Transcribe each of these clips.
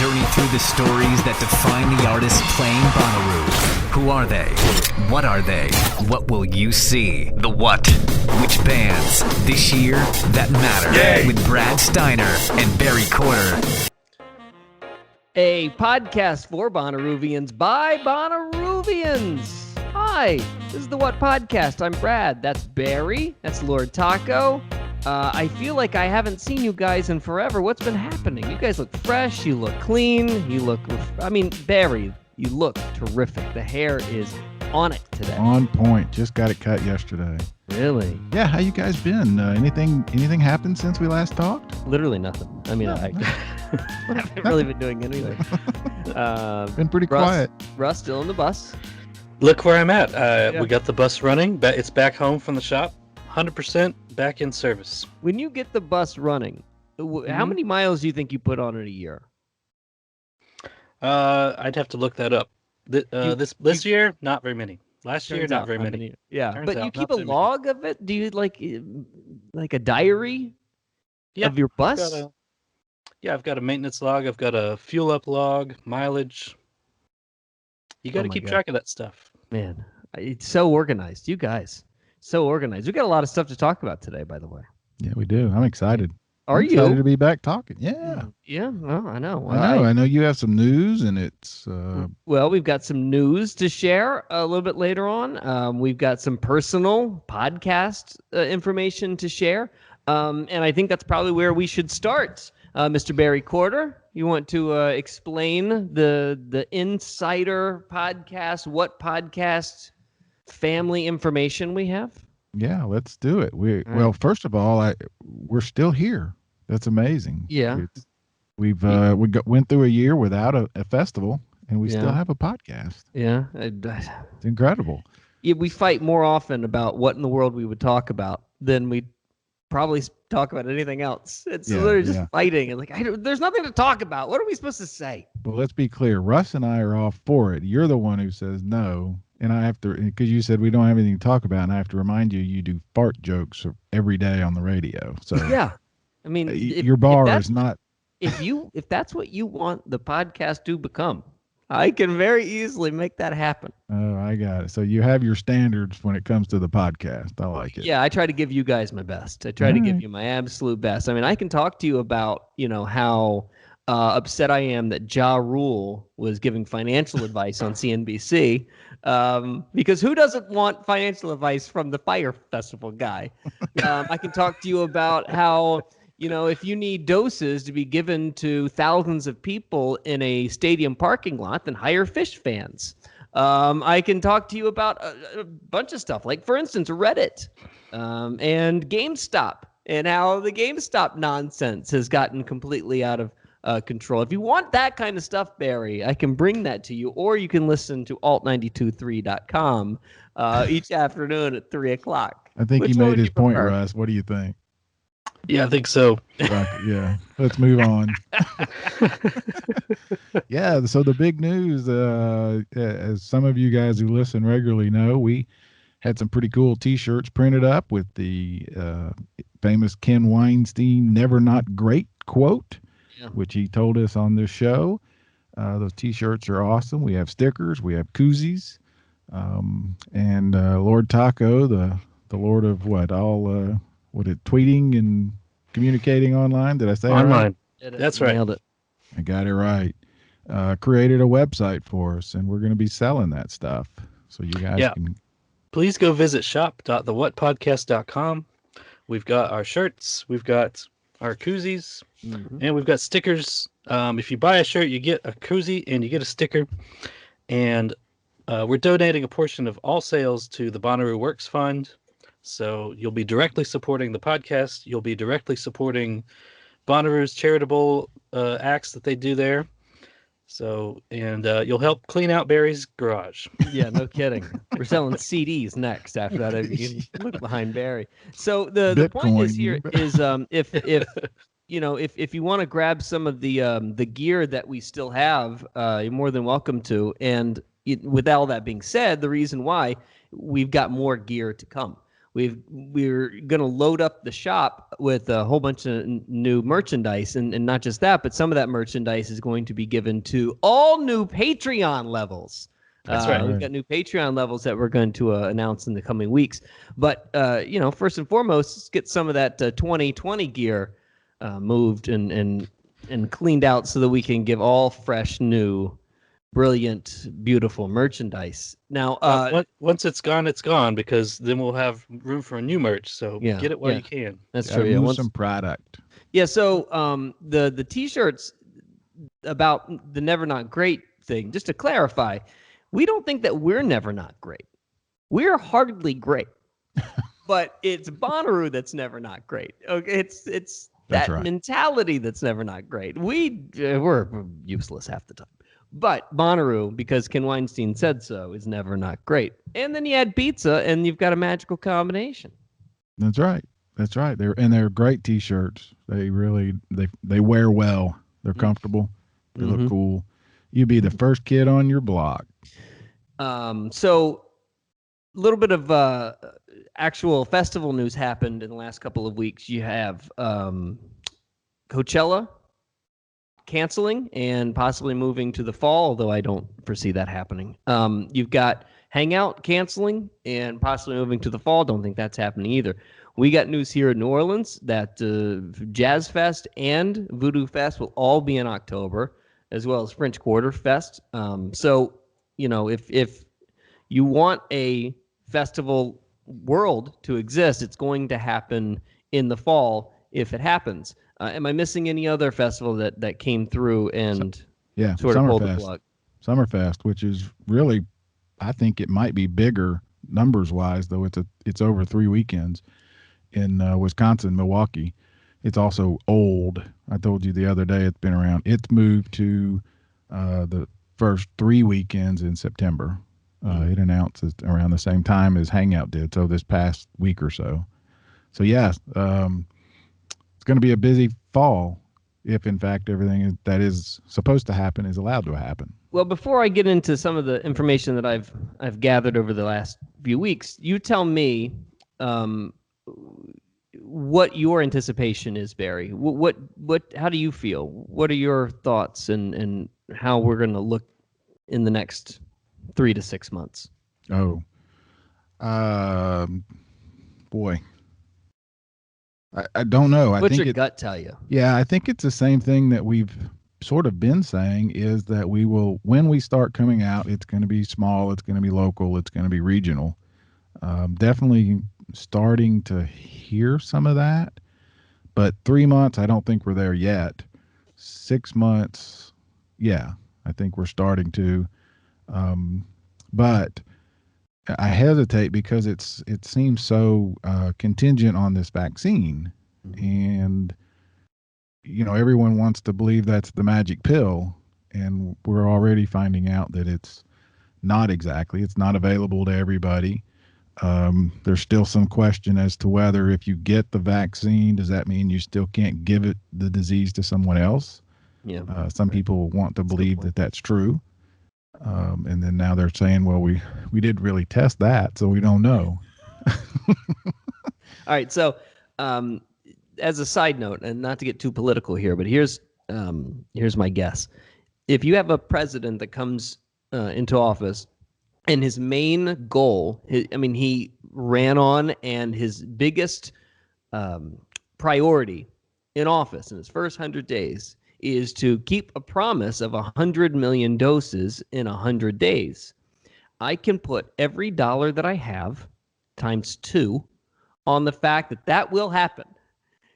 journey through the stories that define the artists playing Bonnaroo. Who are they? What are they? What will you see? The what? Which bands? This year, that matter. Yay. With Brad Steiner and Barry Corder. A podcast for Bonnaroovians by Bonnaroovians. Hi, this is the What Podcast. I'm Brad. That's Barry. That's Lord Taco. I feel like I haven't seen you guys in forever. What's been happening? You guys look fresh. You look clean. You look... Barry, you look terrific. The hair is on it today. On point. Just got it cut yesterday. Really? Yeah, how you guys been? Anything happened since we last talked? Literally nothing. I haven't really been doing anything. Been pretty quiet. Russ still in the bus. Look where I'm at. We got the bus running. It's back home from the shop. 100% back in service. When you get the bus running, how many miles do you think you put on it a year? I'd have to look that up. This year, not very many. Last year, not very many. Yeah, but you keep a log of it? Do you like a diary of your bus? I've got a maintenance log. I've got a fuel up log, mileage. You got to keep track of that stuff. Man, it's so organized. You guys, so organized. We got a lot of stuff to talk about today, by the way. Yeah, we do. I'm excited. Are you excited to be back talking? Yeah. Yeah. Well, I know. I know you have some news, and it's. Well, we've got some news to share a little bit later on. We've got some personal podcast information to share, and I think that's probably where we should start. Mr. Barry Corder, you want to explain the Insider Podcast, What Podcast family information we have? Yeah, let's do it. Well, first of all, we're still here. That's amazing. Yeah. Went through a year without a festival, and we still have a podcast. Yeah. It's incredible. Yeah, we fight more often about what in the world we would talk about than we probably talk about anything else. It's literally just fighting. And there's nothing to talk about. What are we supposed to say? Well, let's be clear. Russ and I are all for it. You're the one who says no. And I have to, because you said we don't have anything to talk about, and I have to remind you do fart jokes every day on the radio. So yeah, I mean, your bar is not. If that's what you want the podcast to become, I can very easily make that happen. Oh, I got it. So you have your standards when it comes to the podcast. I like it. Yeah, I try to give you guys my best. I try to give you my absolute best. I mean, I can talk to you about, how upset I am that Ja Rule was giving financial advice on CNBC, because who doesn't want financial advice from the Fire Festival guy? I can talk to you about how, if you need doses to be given to thousands of people in a stadium parking lot, then hire fish fans. I can talk to you about a bunch of stuff, like, for instance, Reddit and GameStop, and how the GameStop nonsense has gotten completely out of control. If you want that kind of stuff, Barry, I can bring that to you, or you can listen to alt923.com each afternoon at 3 o'clock. I think he made his point, Russ. What do you think? Yeah, I think so. Yeah, let's move on. Yeah, so the big news, as some of you guys who listen regularly know, we had some pretty cool T-shirts printed up with the famous Ken Weinstein "Never Not Great" quote, which he told us on this show. Those T-shirts are awesome. We have stickers, we have koozies, and Lord Taco, the Lord of tweeting and communicating online. Did I say online? Right? That's right. Nailed it. I got it right. Created a website for us, and we're going to be selling that stuff. So you guys can. Please go visit shop.thewhatpodcast.com. We've got our shirts, we've got our koozies, and we've got stickers. If you buy a shirt, you get a koozie and you get a sticker. And we're donating a portion of all sales to the Bonnaroo Works Fund. So you'll be directly supporting the podcast. You'll be directly supporting Bonnaroo's charitable acts that they do there. So, and you'll help clean out Barry's garage. Yeah, no kidding. We're selling CDs next after that. You can look behind Barry. So the point is here is if you want to grab some of the gear that we still have, you're more than welcome to. And with all that being said, the reason why we've got more gear to come. We're going to load up the shop with a whole bunch of new merchandise, and not just that, but some of that merchandise is going to be given to all new Patreon levels. That's right. We've got new Patreon levels that we're going to announce in the coming weeks. But first and foremost, let's get some of that 2020 gear moved and cleaned out so that we can give all fresh, new, brilliant, beautiful merchandise. Now, once it's gone, because then we'll have room for a new merch. So get it while you can. That's Gotta true. move some product. Yeah. So the T-shirts about the Never Not Great thing. Just to clarify, we don't think that we're never not great. We're hardly great, but it's Bonnaroo that's never not great. Okay, it's that mentality that's never not great. We're useless half the time. But Bonnaroo, because Ken Weinstein said so, is never not great. And then you add pizza, and you've got a magical combination. That's right. They're great T-shirts. They really they wear well. They're comfortable. They look cool. You'd be the first kid on your block. So a little bit of actual festival news happened in the last couple of weeks. You have Coachella canceling and possibly moving to the fall, although I don't foresee that happening. You've got Hangout canceling and possibly moving to the fall. Don't think that's happening either. We got news here in New Orleans that Jazz Fest and Voodoo Fest will all be in October, as well as French Quarter Fest. So, if you want a festival world to exist, it's going to happen in the fall if it happens. Am I missing any other festival that came through and sort of pulled the plug? Summerfest, which is really, I think it might be bigger numbers wise, though it's over 3 weekends in Wisconsin, Milwaukee. It's also old. I told you the other day it's been around. It's moved to the first 3 weekends in September. It announces around the same time as Hangout did, so this past week or so. So it's going to be a busy fall if, in fact, everything that is supposed to happen is allowed to happen. Well, before I get into some of the information that I've gathered over the last few weeks, you tell me what your anticipation is, Barry. How do you feel? What are your thoughts and how we're going to look in the next 3 to 6 months? Oh, boy. I don't know. What's your gut tell you? Yeah, I think it's the same thing that we've sort of been saying, is that we will, when we start coming out, it's going to be small, it's going to be local, it's going to be regional. Definitely starting to hear some of that, but 3 months, I don't think we're there yet. 6 months, yeah, I think we're starting to. But I hesitate because it seems so contingent on this vaccine, and everyone wants to believe that's the magic pill, and we're already finding out that it's not exactly. It's not available to everybody. There's still some question as to whether, if you get the vaccine, does that mean you still can't give the disease to someone else? Yeah. Some people want to believe that that's true. And then now they're saying, well, we didn't really test that, so we don't know. All right. So, as a side note, and not to get too political here, but here's my guess. If you have a president that comes into office and his main goal, he ran on, and his biggest priority in office in his first 100 days is to keep a promise of 100 million doses in 100 days. I can put every dollar that I have times 2 on the fact that will happen.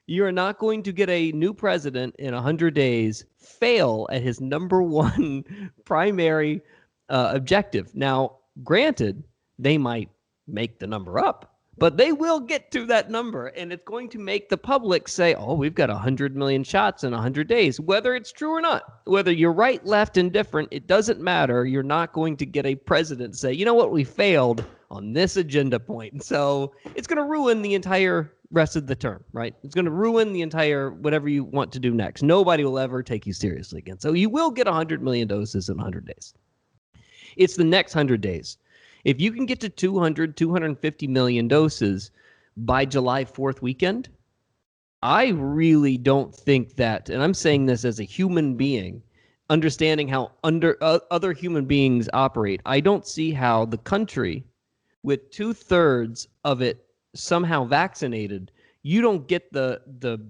You are not going to get a new president in 100 days fail at his number one primary objective. Now, granted, they might make the number up, but they will get to that number, and it's going to make the public say, oh, we've got 100 million shots in 100 days, whether it's true or not. Whether you're right, left, indifferent, it doesn't matter. You're not going to get a president say, you know what, we failed on this agenda point. So it's going to ruin the entire rest of the term, right? It's going to ruin the entire whatever you want to do next. Nobody will ever take you seriously again. So you will get 100 million doses in 100 days. It's the next 100 days. If you can get to 200, 250 million doses, by July 4th weekend, I really don't think that, and I'm saying this as a human being, understanding how other human beings operate, I don't see how the country, with 2/3 of it somehow vaccinated, you don't get the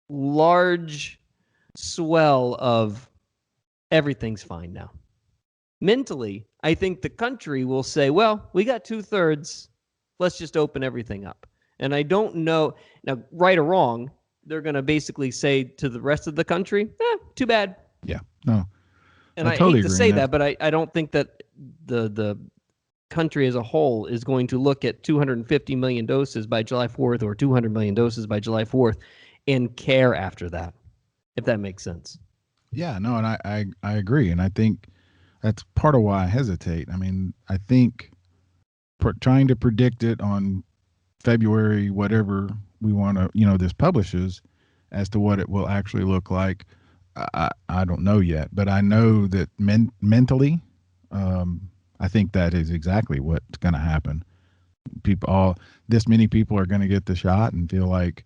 large swell of everything's fine now. Mentally, I think the country will say, well, we got 2/3. Let's just open everything up. And I don't know, now, right or wrong, they're going to basically say to the rest of the country, too bad. Yeah, no. And I totally hate to agree say on that, but I don't think that the country as a whole is going to look at 250 million doses by July 4th or 200 million doses by July 4th and care after that, if that makes sense. Yeah, no, and I agree. And I think that's part of why I hesitate. I mean, I think trying to predict it on February, whatever we want to, this publishes, as to what it will actually look like, I don't know yet. But I know that mentally, I think that is exactly what's going to happen. This many people are going to get the shot and feel like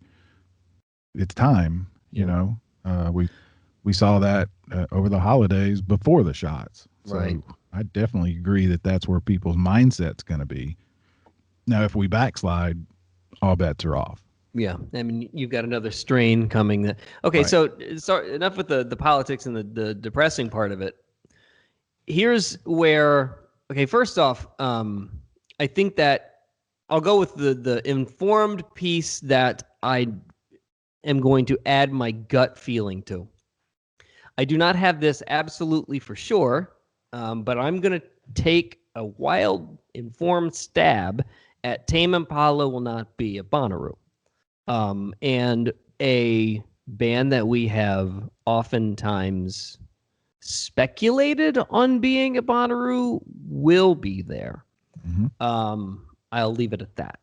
it's time. We saw that over the holidays before the shots. So Right. I definitely agree that that's where people's mindset's going to be. Now, if we backslide, all bets are off. Yeah, I mean, you've got another strain coming. Okay, Right. so enough with the politics and the depressing part of it. Here's where, okay, first off, I think that I'll go with the informed piece that I am going to add my gut feeling to. I do not have this absolutely for sure, but I'm going to take a wild, informed stab at Tame Impala will not be at Bonnaroo. And a band that we have oftentimes speculated on being at Bonnaroo will be there. Mm-hmm. I'll leave it at that.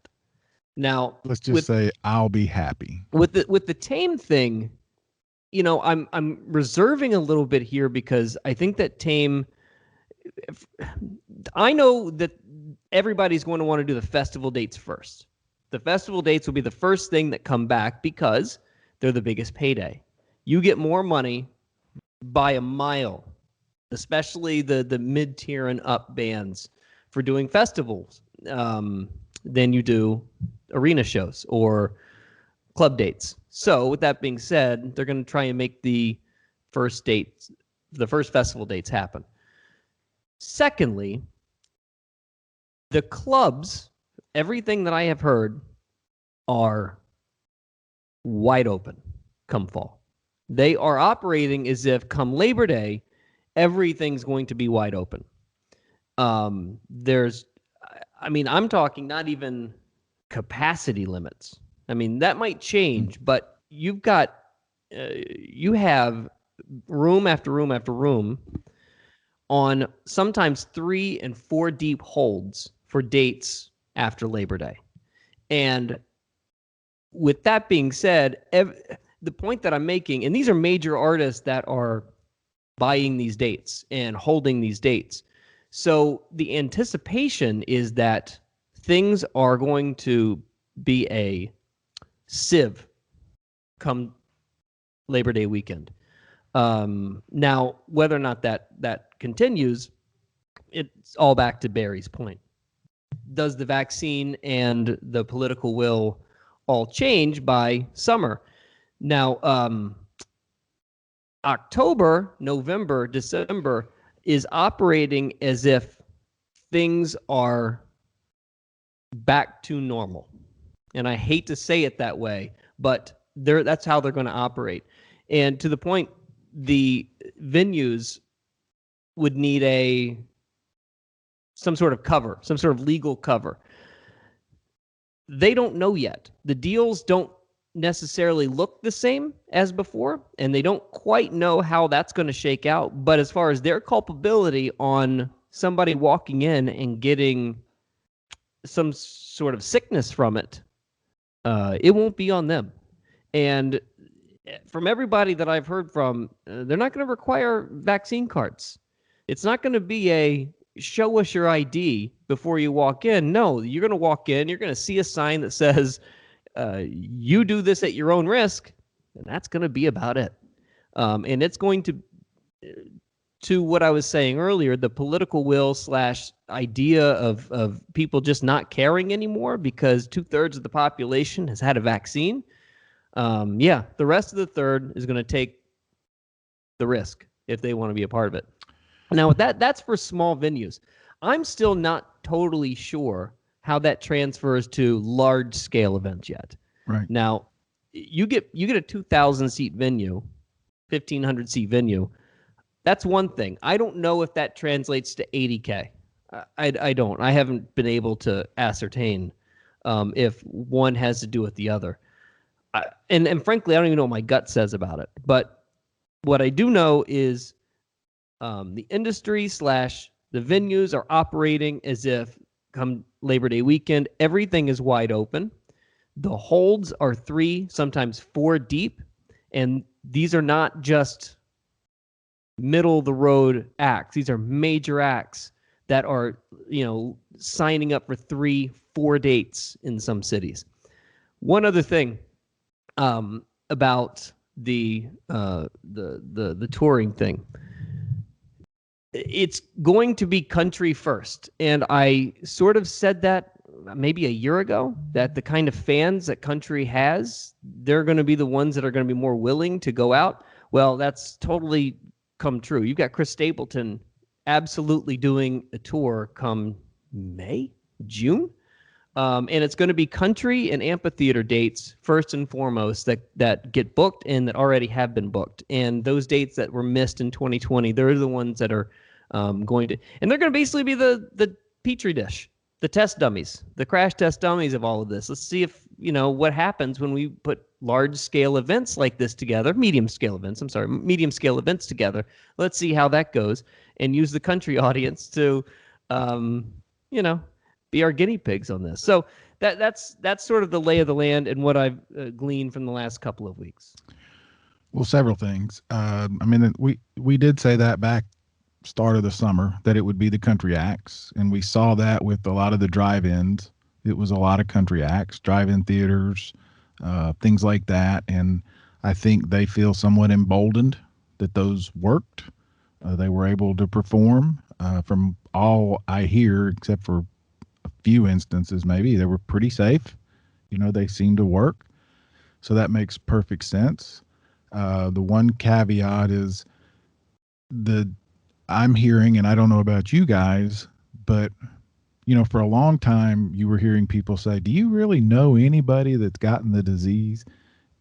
Now, let's just say I'll be happy with the Tame thing. I'm reserving a little bit here because I think that Tame. I know that everybody's going to want to do the festival dates first. The festival dates will be the first thing that come back because they're the biggest payday. You get more money by a mile, especially the mid-tier and up bands, for doing festivals than you do arena shows or club dates. So with that being said, they're going to try and make the first festival dates happen. Secondly, the clubs, everything that I have heard, are wide open come fall. They are operating as if come Labor Day, everything's going to be wide open. I'm talking not even capacity limits. I mean, that might change, but you have room after room after room on sometimes 3 and 4 deep holds for dates after Labor Day. And with that being said, the point that I'm making, and these are major artists that are buying these dates and holding these dates. So the anticipation is that things are going to be a sieve come Labor Day weekend. Now, whether or not that continues, it's all back to Barry's point. Does the vaccine and the political will all change by summer? Now, October, November, December is operating as if things are back to normal. And I hate to say it that way, but that's how they're going to operate. And to the point, the venues would need some sort of cover, some sort of legal cover. They don't know yet. The deals don't necessarily look the same as before, and they don't quite know how that's going to shake out. But as far as their culpability on somebody walking in and getting some sort of sickness from it, it won't be on them. And from everybody that I've heard from, they're not going to require vaccine cards. It's not going to be show us your ID before you walk in. No, you're going to walk in, you're going to see a sign that says, you do this at your own risk, and that's going to be about it. And it's going to what I was saying earlier, the political will / idea of people just not caring anymore because 2/3 of the population has had a vaccine. The rest of the third is going to take the risk if they want to be a part of it. Now, that's for small venues. I'm still not totally sure how that transfers to large scale events yet. Right. Now, you get a 2,000 seat venue, 1,500 seat venue. That's one thing. I don't know if that translates to 80K. I don't. I haven't been able to ascertain if one has to do with the other. And frankly, I don't even know what my gut says about it. But what I do know is the industry / the venues are operating as if come Labor Day weekend, everything is wide open. The holds are 3, sometimes 4 deep. And these are not just middle of the road acts. These are major acts that are, signing up for 3, 4 dates in some cities. One other thing about the touring thing. It's going to be country first. And I sort of said that maybe a year ago, that the kind of fans that country has, they're going to be the ones that are going to be more willing to go out. Well, that's totally come true. You've got Chris Stapleton absolutely doing a tour come May, June. And it's going to be country and amphitheater dates first and foremost that get booked and that already have been booked. And those dates that were missed in 2020, they're the ones that are going to, and they're going to basically be the petri dish, the test dummies, the crash test dummies of all of this. Let's see if, what happens when we put large scale events like this together, medium scale events together. Let's see how that goes and use the country audience to, be our guinea pigs on this. So that's sort of the lay of the land and what I've gleaned from the last couple of weeks. Well, several things. We did say that back start of the summer that it would be the country acts, and we saw that with a lot of the drive-ins. It was a lot of country acts, drive-in theaters, things like that, and I think they feel somewhat emboldened that those worked. They were able to perform. From all I hear, except for a few instances, maybe they were pretty safe. They seem to work. So that makes perfect sense. The one caveat is I'm hearing, and I don't know about you guys, but for a long time you were hearing people say, do you really know anybody that's gotten the disease?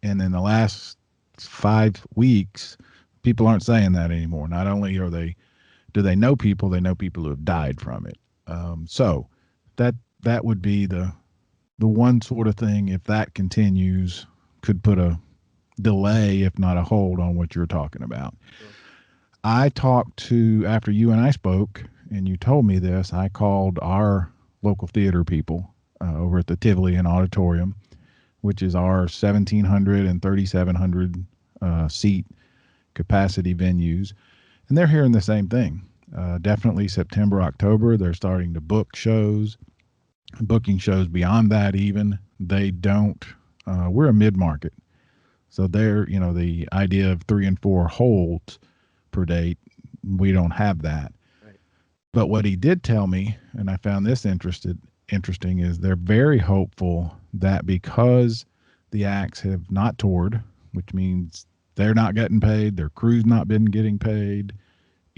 And in the last 5 weeks, people aren't saying that anymore. Not only do they know people who have died from it. So that would be the one sort of thing, if that continues, could put a delay, if not a hold, on what you're talking about. Sure. I talked to, after you and I spoke, and you told me this, I called our local theater people over at the Tivoli and Auditorium, which is our 1,700 and 3,700 seat capacity venues. And they're hearing the same thing. Definitely September, October, they're starting to book shows, booking shows beyond that even. They don't, we're a mid-market. So they're, the idea of 3 and 4 holds per date, we don't have that. Right. But what he did tell me, and I found this interesting, is they're very hopeful that because the acts have not toured, which means they're not getting paid, their crew's not been getting paid,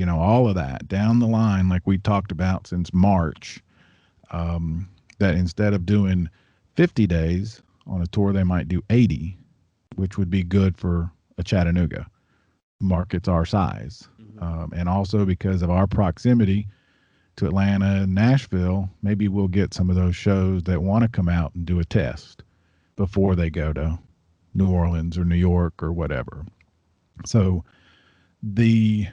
all of that down the line, like we talked about since March, that instead of doing 50 days on a tour, they might do 80, which would be good for a Chattanooga. Markets our size. Mm-hmm. And also because of our proximity to Atlanta and Nashville, maybe we'll get some of those shows that want to come out and do a test before they go to New Orleans or New York or whatever. So the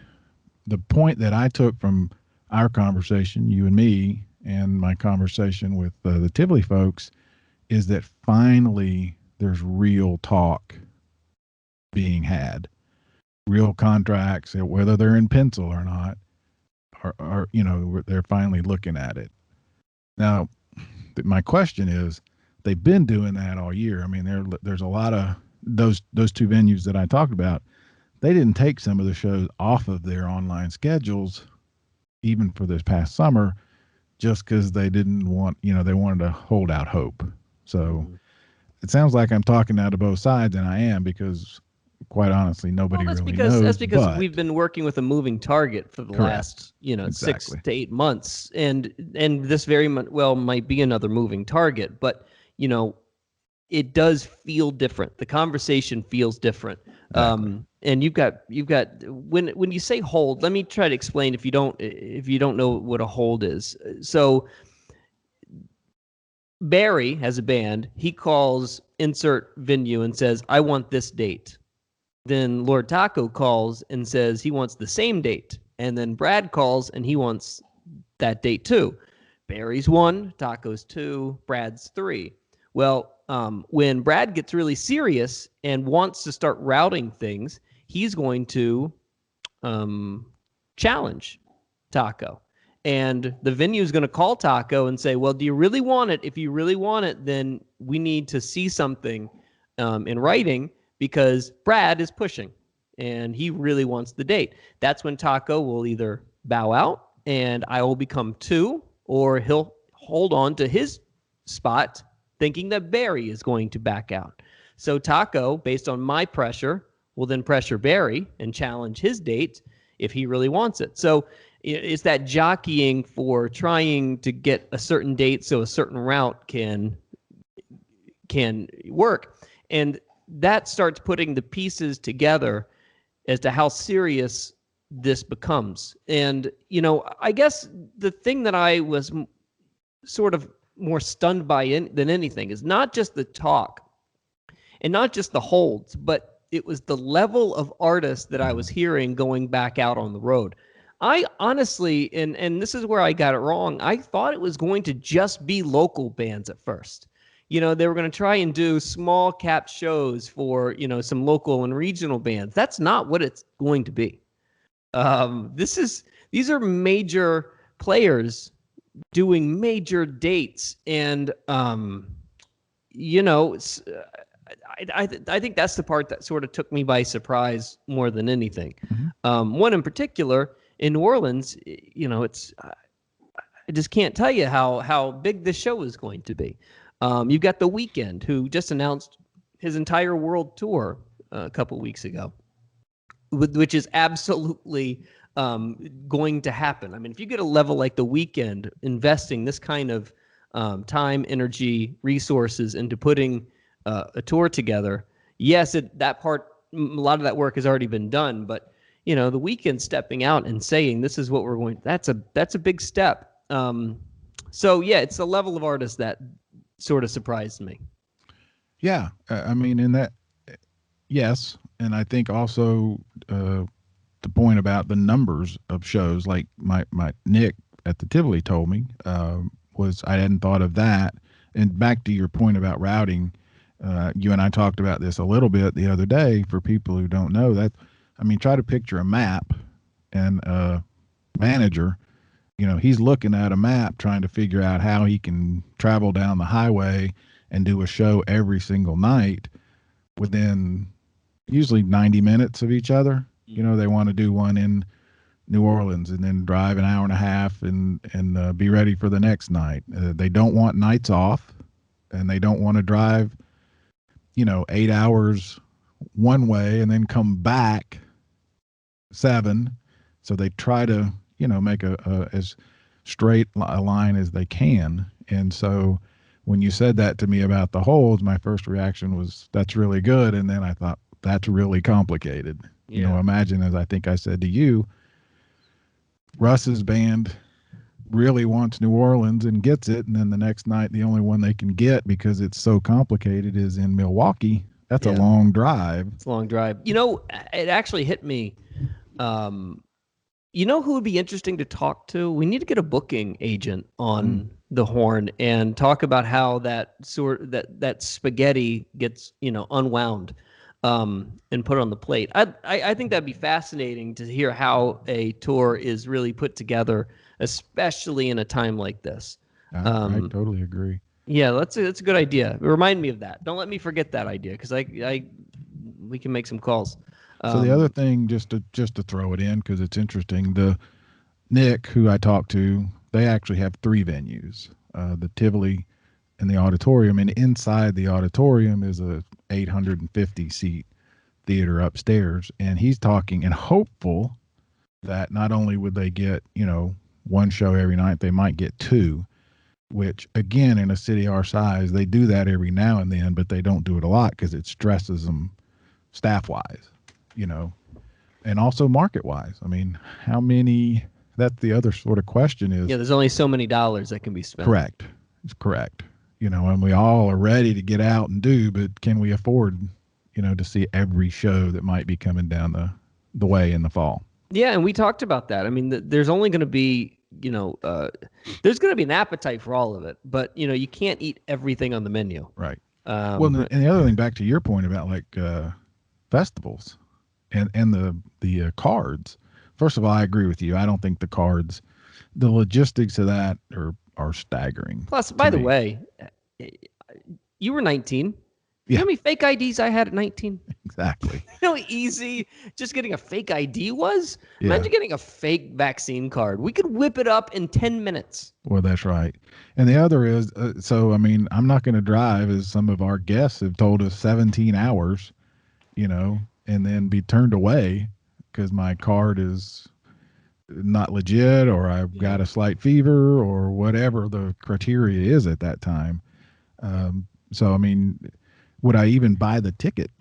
point that I took from our conversation, you and me, and my conversation with the Tivoli folks, is that finally there's real talk being had. Real contracts, whether they're in pencil or not, are they're finally looking at it. Now, my question is, they've been doing that all year. I mean, there's a lot of those two venues that I talked about. They didn't take some of the shows off of their online schedules, even for this past summer, just because they didn't want, they wanted to hold out hope. So it sounds like I'm talking out of both sides, and I am, because quite honestly, nobody really knows. That's because we've been working with a moving target for the last, Exactly. 6 to 8 months, and this very well might be another moving target, but it does feel different. The conversation feels different. Exactly. And you've got when you say hold, let me try to explain if you don't know what a hold is. So Barry has a band. He calls insert venue and says, "I want this date." Then Lord Taco calls and says he wants the same date. And then Brad calls and he wants that date too. Barry's 1, Taco's 2, Brad's 3. Well, when Brad gets really serious and wants to start routing things, he's going to challenge Taco. And the venue is going to call Taco and say, well, do you really want it? If you really want it, then we need to see something in writing, because Brad is pushing and he really wants the date. That's when Taco will either bow out and I will become 2, or he'll hold on to his spot thinking that Barry is going to back out. So Taco, based on my pressure, will then pressure Barry and challenge his date if he really wants it. So it's that jockeying for trying to get a certain date so a certain route can work. And that starts putting the pieces together as to how serious this becomes. And, I guess the thing that I was sort of more stunned by than anything is not just the talk and not just the holds, but it was the level of artists that I was hearing going back out on the road. I honestly, and this is where I got it wrong, I thought it was going to just be local bands at first. They were going to try and do small cap shows for, some local and regional bands. That's not what it's going to be. These are major players doing major dates, and I think that's the part that sort of took me by surprise more than anything. Mm-hmm. One in particular in New Orleans, I just can't tell you how big this show is going to be. You've got The Weeknd, who just announced his entire world tour a couple weeks ago, which is absolutely going to happen. I mean, if you get a level like The Weeknd investing this kind of time, energy, resources into putting a tour together, yes, a lot of that work has already been done, but The Weeknd stepping out and saying this is what we're going. That's a big step. So yeah, it's a level of artist that sort of surprised me. Yeah, I mean, in that, yes, and I think also the point about the numbers of shows, like my Nick at the Tivoli told me, was I hadn't thought of that. And back to your point about routing, you and I talked about this a little bit the other day. For people who don't know that, I mean, try to picture a map and a manager. He's looking at a map trying to figure out how he can travel down the highway and do a show every single night within usually 90 minutes of each other. They want to do one in New Orleans and then drive an hour and a half and be ready for the next night. They don't want nights off, and they don't want to drive, 8 hours one way and then come back 7. So they try to, make a as straight a line as they can. And so when you said that to me about the holds, my first reaction was, that's really good. And then I thought, that's really complicated. Yeah. Imagine, as I think I said to you, Russ's band really wants New Orleans and gets it. And then the next night, the only one they can get, because it's so complicated, is in Milwaukee. That's a long drive. It's a long drive. It actually hit me. Who would be interesting to talk to? We need to get a booking agent on the horn and talk about how that spaghetti gets, unwound. and put it on the plate. I think that'd be fascinating to hear how a tour is really put together, especially in a time like this. I totally agree. Yeah, that's a good idea. Remind me of that. Don't let me forget that idea, because we can make some calls. So the other thing, just to throw it in because it's interesting, the Nick, who I talked to, they actually have 3 venues: the Tivoli and the auditorium, and inside the auditorium is a 850 seat theater upstairs. And he's talking and hopeful that not only would they get 1 show every night, they might get 2. Which, again, in a city our size, they do that every now and then, but they don't do it a lot because it stresses them staff-wise, and also market-wise. I mean, how many? That's the other sort of question is. Yeah, there's only so many dollars that can be spent. Correct. It's correct. And we all are ready to get out and do, but can we afford, to see every show that might be coming down the way in the fall? Yeah, and we talked about that. I mean, there's only going to be there's going to be an appetite for all of it, but you can't eat everything on the menu. Right. Well, and the other thing, back to your point about like festivals and the cards. First of all, I agree with you. I don't think the cards, the logistics of that are staggering. Plus, by the way, you were 19. You know how many fake IDs I had at 19? Exactly. You know how easy just getting a fake ID was? Yeah. Imagine getting a fake vaccine card. We could whip it up in 10 minutes. Well, that's right. And the other is, I'm not going to drive, as some of our guests have told us, 17 hours, and then be turned away because my card is not legit, or I've got a slight fever, or whatever the criteria is at that time. Would I even buy the ticket,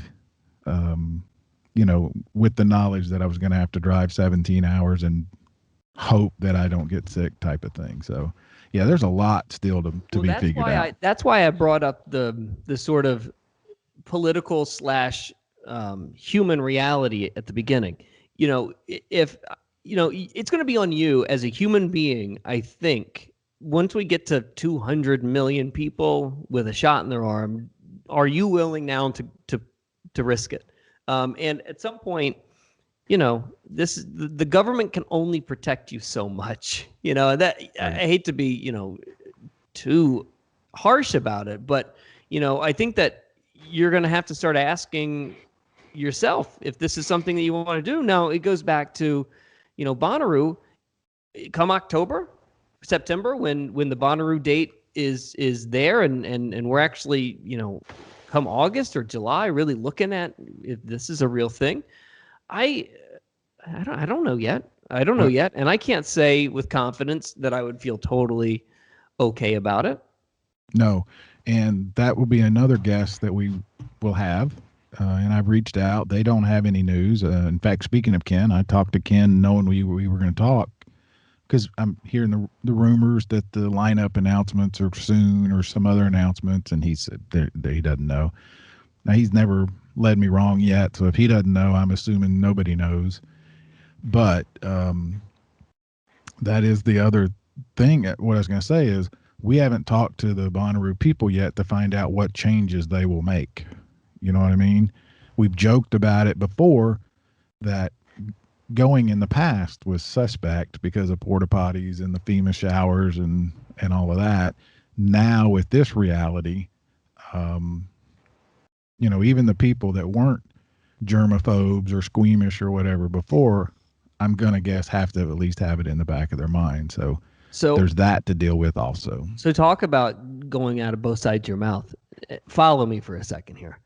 with the knowledge that I was going to have to drive 17 hours and hope that I don't get sick type of thing? So, yeah, there's a lot still to be figured out. That's why I brought up the sort of political / human reality at the beginning. If it's going to be on you as a human being, I think, once we get to 200 million people with a shot in their arm. Are you willing now to risk it? And at some point, the government can only protect you so much. That I hate to be too harsh about it, but I think that you're going to have to start asking yourself if this is something that you want to do. Now it goes back to Bonnaroo. Come September, when the Bonnaroo date is there, and we're actually come August or July really looking at if this is a real thing. I don't know yet. And I can't say with confidence that I would feel totally okay about it. No, and that will be another guest that we will have. And I've reached out. They don't have any news. In fact, speaking of Ken, I talked to Ken knowing we were going to talk, because I'm hearing the rumors that the lineup announcements are soon, or some other announcements, and he said that he doesn't know. Now, he's never led me wrong yet, so if he doesn't know, I'm assuming nobody knows. But that is the other thing. What I was going to say is, we haven't talked to the Bonnaroo people yet to find out what changes they will make. You know what I mean? We've joked about it before that going in the past was suspect because of porta potties and the FEMA showers and all of that. Now with this reality, even the people that weren't germaphobes or squeamish or whatever before, I'm going to guess have to at least have it in the back of their mind. So there's that to deal with also. So talk about going out of both sides of your mouth. Follow me for a second here.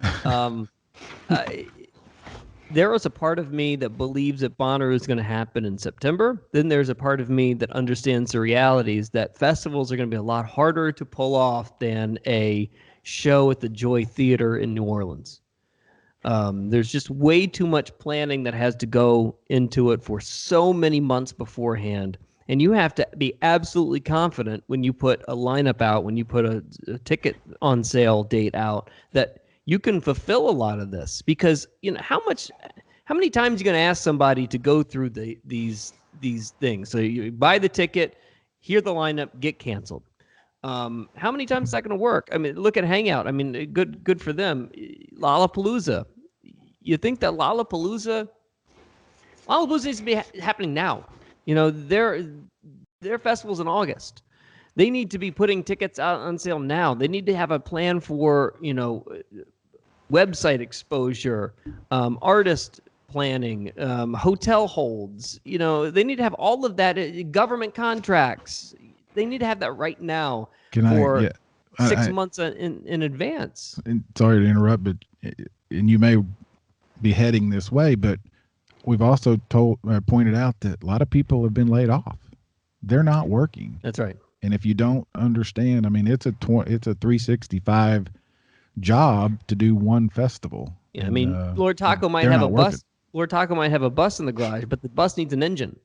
There is a part of me that believes that Bonnaroo is going to happen in September. Then there's a part of me that understands the realities that festivals are going to be a lot harder to pull off than a show at the Joy Theater in New Orleans. There's just way too much planning that has to go into it for so many months beforehand. And you have to be absolutely confident when you put a lineup out, when you put a ticket on sale date out, that you can fulfill a lot of this. Because how many times are you going to ask somebody to go through these things? So you buy the ticket, hear the lineup, get canceled. How many times is that going to work? I mean, look at Hangout. I mean, good for them. Lollapalooza. you think that Lollapalooza needs to be happening now. Their festival's in August. They need to be putting tickets out on sale now. They need to have a plan for, website exposure, artist planning, hotel holds. They need to have all of that. Government contracts. They need to have that right now for 6 months in advance. And sorry to interrupt, but and you may be heading this way, but we've also pointed out that a lot of people have been laid off. They're not working. That's right. And if you don't understand, I mean, it's a 365 job to do one festival. Yeah, I mean, Lord Taco might have a bus. Lord Taco might have a bus in the garage, but the bus needs an engine.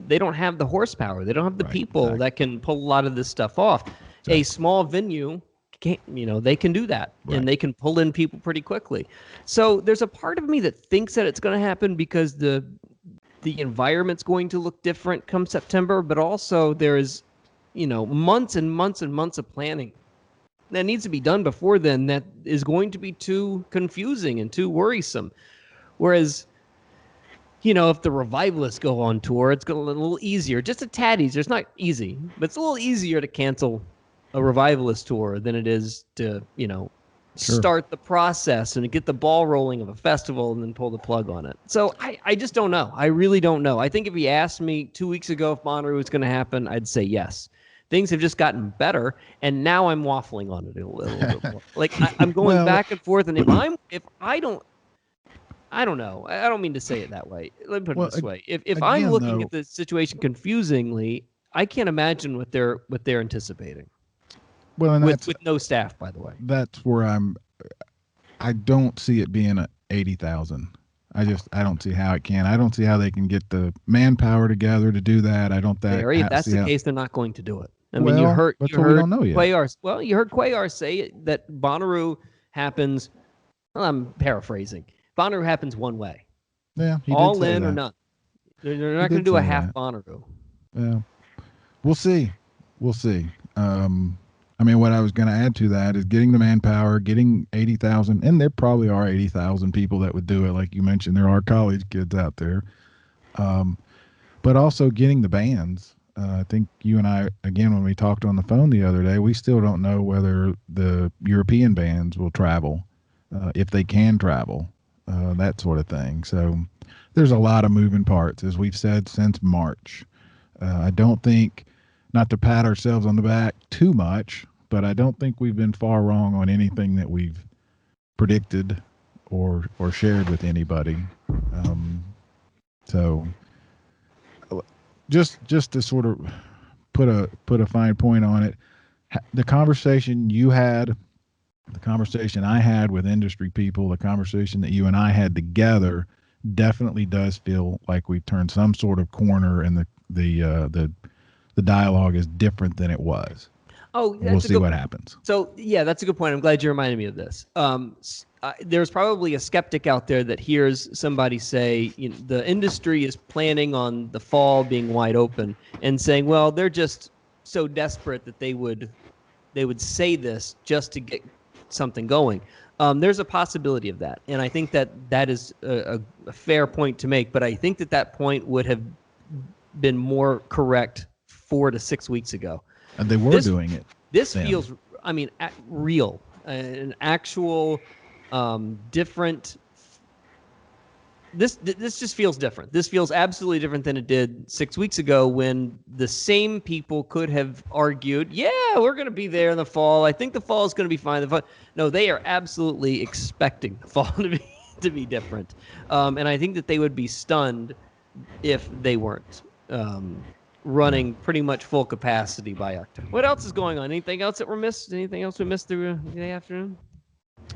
They don't have the horsepower. They don't have the people that can pull a lot of this stuff off. Exactly. A small venue can't, they can do that, and they can pull in people pretty quickly. So there's a part of me that thinks that it's going to happen because the environment's going to look different come September, but also there is, months and months and months of planning that needs to be done before then that is going to be too confusing and too worrisome. Whereas, if the Revivalists go on tour, it's going to be a little easier, just a tad easier. It's not easy, but it's a little easier to cancel a Revivalist tour than it is to, start the process and get the ball rolling of a festival and then pull the plug on it. So I just don't know. I really don't know. I think if you asked me 2 weeks ago if Bonnaroo was going to happen, I'd say yes. Things have just gotten better, and now I'm waffling on it a little bit more. Like I'm going back and forth, and if I don't know. I don't mean to say it that way. Let me put it this way: if I'm looking at the situation confusingly, I can't imagine what they're anticipating. Well, and with no staff, by the way. That's where I don't see it being a 80,000. I don't see how it can. I don't see how they can get the manpower together to do that. I don't think if that's the case, they're not going to do it. I mean, you heard we don't know yet. Quayar. Well, you heard Quayar say that Bonnaroo happens. Well, I'm paraphrasing. Bonnaroo happens one way. Yeah, all in or none. They're not going to do a half Bonnaroo. Yeah, we'll see. I mean, what I was going to add to that is getting the manpower, getting 80,000, and there probably are 80,000 people that would do it. Like you mentioned, there are college kids out there. But also getting the bands. I think you and I, again, when we talked on the phone the other day, we still don't know whether the European bands will travel, if they can travel, that sort of thing. So there's a lot of moving parts, as we've said since March. I don't think, not to pat ourselves on the back too much, but I don't think we've been far wrong on anything that we've predicted or shared with anybody. So just to sort of put a fine point on it, the conversation you had, the conversation I had with industry people, the conversation that you and I had together definitely does feel like we've turned some sort of corner, and the dialogue is different than it was. Oh, we'll see what happens. So, yeah, that's a good point. I'm glad you reminded me of this. There's probably a skeptic out there that hears somebody say, the industry is planning on the fall being wide open, and saying, well, they're just so desperate that they would say this just to get something going. There's a possibility of that, and I think that is a fair point to make. But I think that point would have been more correct 4 to 6 weeks ago. And they were doing it. This feels, real, an actual different. This just feels different. This feels absolutely different than it did 6 weeks ago, when the same people could have argued, yeah, we're going to be there in the fall. I think the fall is going to be fine. No, they are absolutely expecting the fall to be different. And I think that they would be stunned if they weren't running pretty much full capacity by October. What else is going on? Anything else that we missed? Anything else we missed through the afternoon?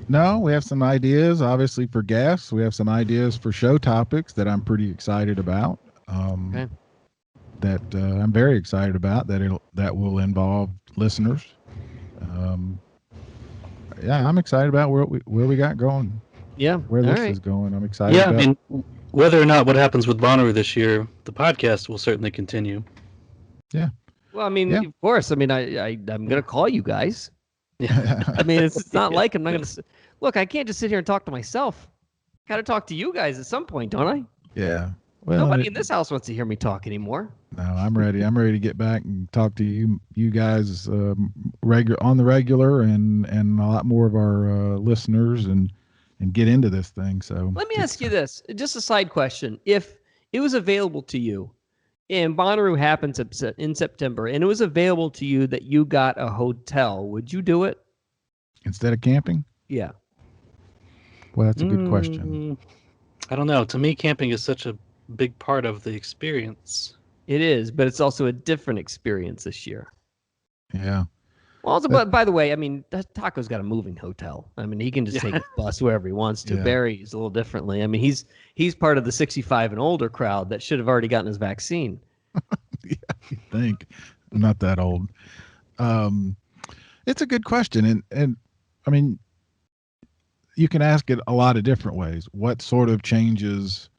No, we have some ideas, obviously, for guests. We have some ideas for show topics that I'm pretty excited about. Okay. That I'm very excited about. That will involve listeners. Yeah, I'm excited about where we got going. Yeah, where this is going. I'm excited. Yeah, about. I mean, whether or not what happens with Bonnaroo this year, the podcast will certainly continue. Yeah. Well, I mean, of course. I mean, I'm going to call you guys. Yeah. I mean, it's not like I'm not going to look. I can't just sit here and talk to myself. Got to talk to you guys at some point, don't I? Yeah. Well, Nobody in this house wants to hear me talk anymore. No, I'm ready. I'm ready to get back and talk to you guys on the regular, and a lot more of our listeners, and get into this thing. So let me ask you this, just a side question: if it was available to you, and Bonnaroo happens in September, and it was available to you that you got a hotel, would you do it instead of camping? Yeah. Well, that's a good question. I don't know. To me, camping is such a big part of the experience. It is, but it's also a different experience this year. Yeah. Well, also, but by the way, I mean, Taco's got a moving hotel. I mean, he can just take his bus wherever he wants to. Yeah. Barry's a little differently. I mean, he's part of the 65 and older crowd that should have already gotten his vaccine. Yeah, you think. I'm not that old. It's a good question, and I mean, you can ask it a lot of different ways. What sort of changes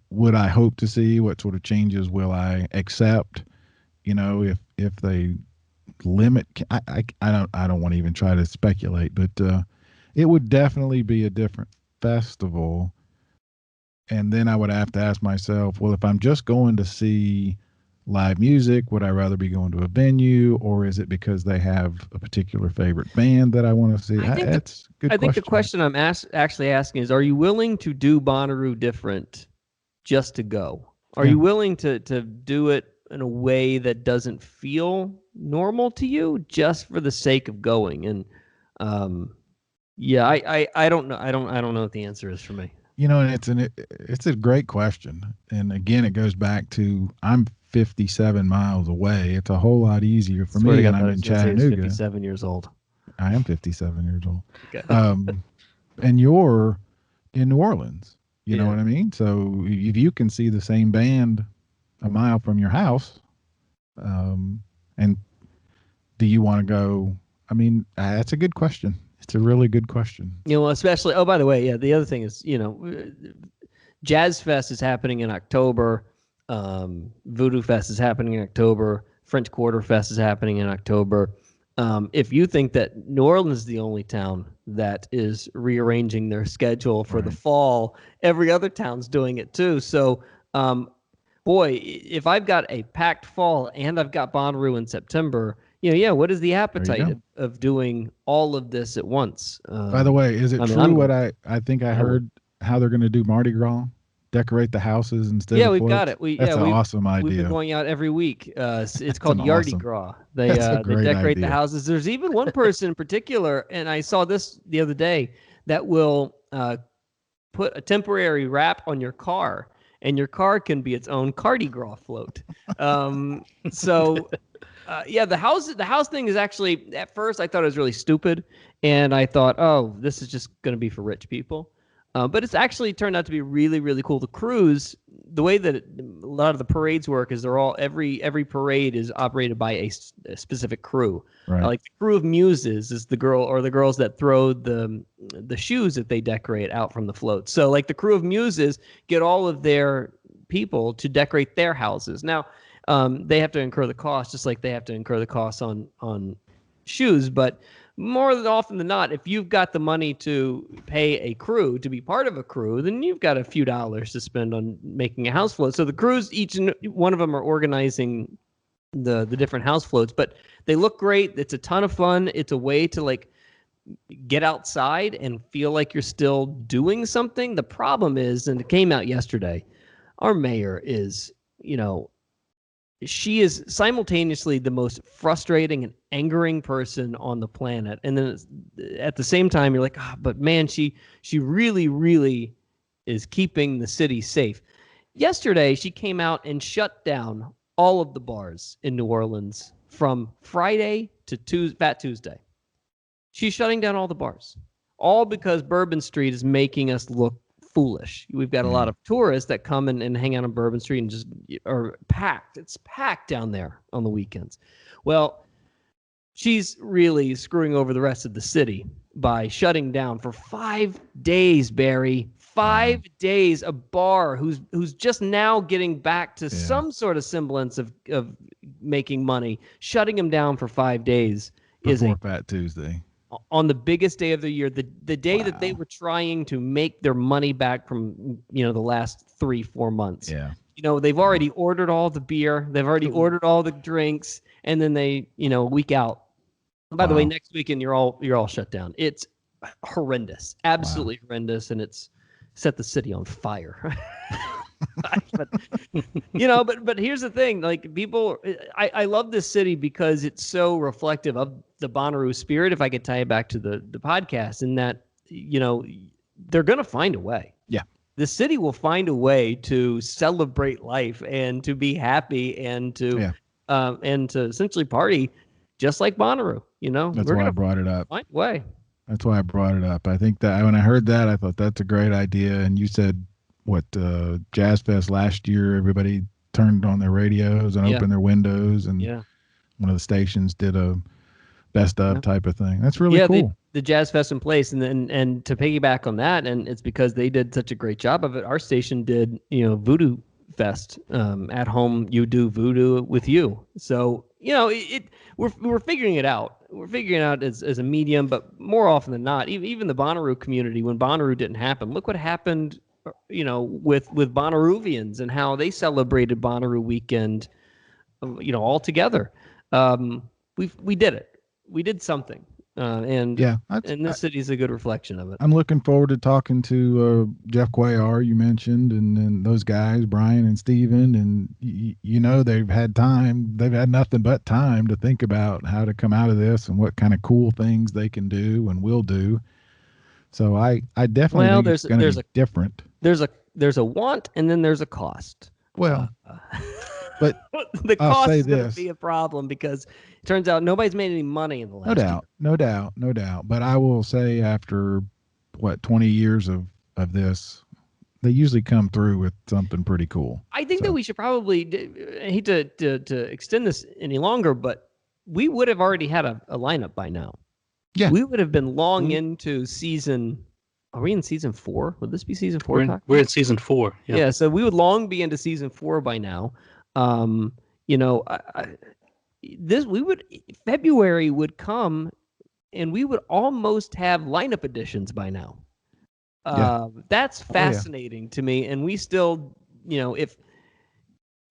would I hope to see? What sort of changes will I accept? You know, if they limit, I don't want to even try to speculate, but it would definitely be a different festival. And then I would have to ask myself, well, if I'm just going to see live music, would I rather be going to a venue, or is it because they have a particular favorite band that I want to see? That's a good question. I think the question I'm actually asking is, are you willing to do Bonnaroo different just to go? Are you willing to do it in a way that doesn't feel normal to you just for the sake of going? And I don't know. I don't know what the answer is for me. You know, and it's a great question. And again, it goes back to, I'm 57 miles away. It's a whole lot easier for me, and I'm in Chattanooga. 57 years old. I am 57 years old. Okay. And you're in New Orleans. You know what I mean? So if you can see the same band a mile from your house, and do you want to go? I mean, that's a good question. It's a really good question. You know, especially, oh, by the way, the other thing is, Jazz Fest is happening in October. Voodoo Fest is happening in October. French Quarter Fest is happening in October. If you think that New Orleans is the only town that is rearranging their schedule for the fall, every other town's doing it too. So, boy, if I've got a packed fall and I've got Bonnaroo in September, what is the appetite of doing all of this at once? By the way, is it true what I think I heard, how they're going to do Mardi Gras? Decorate the houses instead of floats? We've got it. That's an awesome idea. We've been going out every week. It's called Yardi Gras. They decorate the houses. There's even one person in particular, and I saw this the other day, that will put a temporary wrap on your car, and your car can be its own Cardi Gras float. The house thing is actually, at first I thought it was really stupid, and I thought, oh, this is just going to be for rich people. But it's actually turned out to be really, really cool. The crews, the way that a lot of the parades work is every parade is operated by a specific crew. Right. Like the crew of muses is the girls that throw the shoes that they decorate out from the float. So like the crew of muses get all of their people to decorate their houses. Now, they have to incur the cost, just like they have to incur the costs on shoes, but more often than not, if you've got the money to pay a crew to be part of a crew, then you've got a few dollars to spend on making a house float. So the crews, each one of them are organizing the different house floats, but they look great. It's a ton of fun. It's a way to like get outside and feel like you're still doing something. The problem is, and it came out yesterday, our mayor is, she is simultaneously the most frustrating and angering person on the planet. And then at the same time, you're like, but man, she really, really is keeping the city safe. Yesterday, she came out and shut down all of the bars in New Orleans from Friday to Fat Tuesday. She's shutting down all the bars, all because Bourbon Street is making us look foolish. We've got a lot of tourists that come and hang out on Bourbon Street and just are packed. It's packed down there on the weekends. Well, she's really screwing over the rest of the city by shutting down for 5 days, Barry. 5 days, a bar who's just now getting back to some sort of semblance of making money. Shutting him down for 5 days before Fat Tuesday. on the biggest day of the year, the day that they were trying to make their money back from, the last 3-4 months. Yeah. They've already ordered all the beer, they've already ordered all the drinks, and then they, a week out. And by the way, next weekend you're all shut down. It's horrendous, absolutely horrendous, and it's set the city on fire. but here's the thing, like, people, I love this city because it's so reflective of the Bonnaroo spirit, if I could tie it back to the podcast, in that, they're going to find a way. Yeah. The city will find a way to celebrate life and to be happy and to essentially party just like Bonnaroo, That's why I brought it up. Find a way. That's why I brought it up. I think that when I heard that, I thought that's a great idea. And you said, Jazz Fest last year, everybody turned on their radios and opened their windows, and one of the stations did a best of type of thing. That's really cool. The Jazz Fest in place, and to piggyback on that, and it's because they did such a great job of it. Our station did, Voodoo Fest at home. You do voodoo with you, so we're figuring it out. We're figuring it out as a medium, but more often than not, even the Bonnaroo community, when Bonnaroo didn't happen, look what happened, with Bonnaroovians and how they celebrated Bonnaroo weekend, all together. We did it. We did something. And this city is a good reflection of it. I'm looking forward to talking to Jeff Cuellar, you mentioned, and those guys, Brian and Steven, and they've had time. They've had nothing but time to think about how to come out of this and what kind of cool things they can do and will do. So I definitely think it's going to be different. There's a want, and then there's a cost. Well, but the cost is going to be a problem because it turns out nobody's made any money in the last year. No doubt. But I will say, after 20 years of this, they usually come through with something pretty cool. I think that we should probably, I hate to extend this any longer, but we would have already had a lineup by now. Yeah. We would have been long into season. Are we in season 4? Would this be season 4? We're in season 4. Yeah. So we would long be into season 4 by now. February would come, and we would almost have lineup editions by now. That's fascinating to me. And we still, if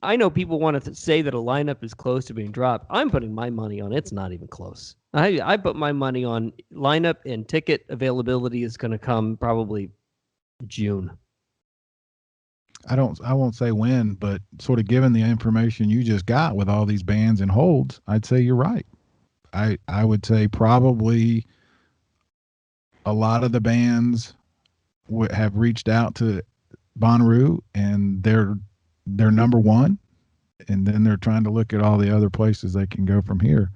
I know people want to say that a lineup is close to being dropped, I'm putting my money on it's not even close. I put my money on lineup and ticket availability is going to come probably June. I won't say when, but sort of given the information you just got with all these bands and holds, I'd say you're right. I would say probably a lot of the bands have reached out to Bonnaroo, and they're number one, and then they're trying to look at all the other places they can go from here.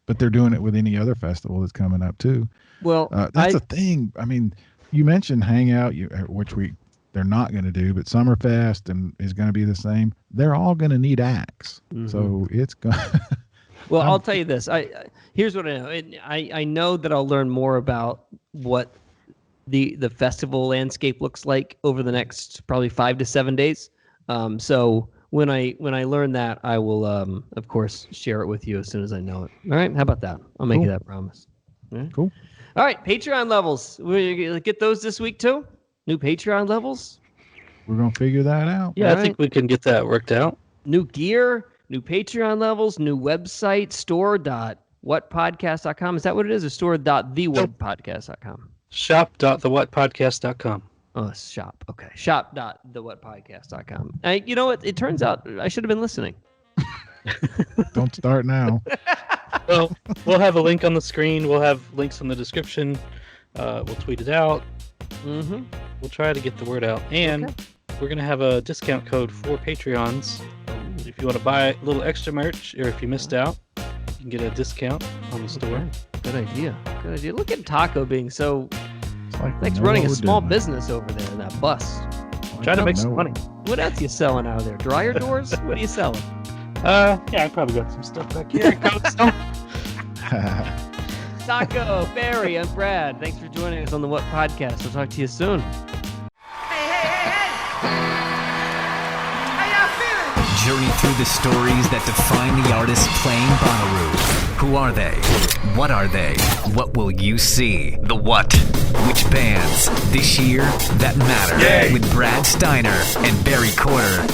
But they're doing it with any other festival that's coming up too. Well, that's the thing. I mean, you mentioned Hangout, which they're not going to do, but Summerfest is going to be the same. They're all going to need acts, so it's going. Well, I'll tell you this. Here's what I know. I know that I'll learn more about what the festival landscape looks like over the next probably 5 to 7 days. So when I learn that, I will of course share it with you as soon as I know it. All right, how about that? I'll make you that promise. All right? Cool. All right, Patreon levels. We gonna get those this week too. New Patreon levels. We're gonna figure that out. Yeah, I think we can get that worked out. New gear, new Patreon levels, new website, store.whatpodcast.com. Is that what it is? Or store.thewhatpodcast.com? Shop.thewhatpodcast.com. Oh, shop. Okay. Shop.thewhatpodcast.com. You know what? It turns out I should have been listening. Don't start now. Well, we'll have a link on the screen. We'll have links in the description. We'll tweet it out. Mm-hmm. We'll try to get the word out. And we're going to have a discount code for Patreons. If you want to buy a little extra merch, or if you missed out, you can get a discount on the store. Okay. Good idea. Look at Taco being so... Like running a small business over there in that bus. Trying to make some money. What else are you selling out of there? Dryer doors? What are you selling? Yeah, I probably got some stuff back here. Taco, Barry, and Brad. Thanks for joining us on the What Podcast. We'll talk to you soon. Hey! How y'all feeling? Journey through the stories that define the artists playing Bonnaroo. Who are they? What are they? What will you see? The what? Which bands this year that matter? With Brad Steiner and Barry Corder.